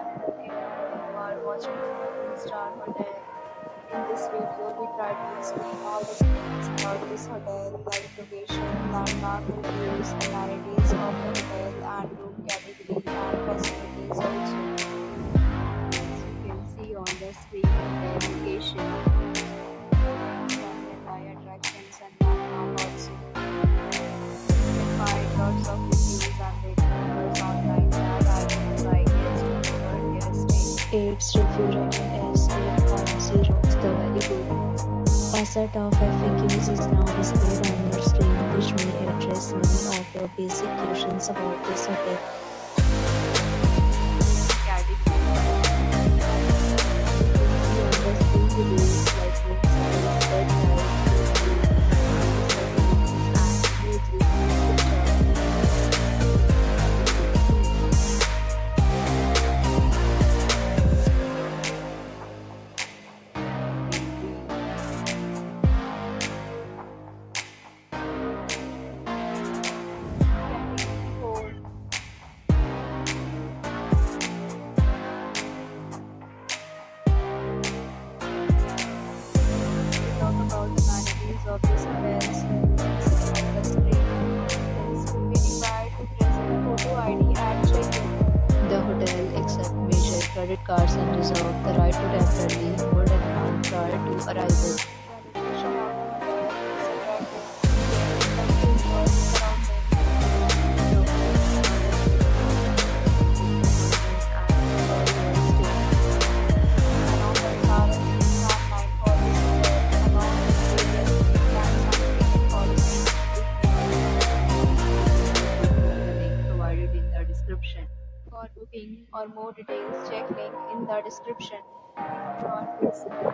Hey, you are watching a 3-star hotel. In this video, we try to explain all the details about this hotel, like location, landmark reviews, amenities of the hotel, and room category and facilities also. As you can see on the screen, hotel location, nearby attractions and landmark also. You can find lots of reviews and ratings online that identify guests who prefer their stay. Its review rating is 8.0, the very good. A set of FAQs is now displayed on your screen, which may address many of your basic questions about this hotel. Category. You can see on the screen reviews like room size, bed type, and huge reviews talk about the amenities of this hotel. So, on the screen, guests will be required to present photo ID at check-in. The hotel accepts major credit cards and reserves the right to temporarily hold an amount prior to arrival. The location of the hotel is attractive. Guests like to enjoy the surroundings, description. For booking or more details, check link in the description. Thank you for listening.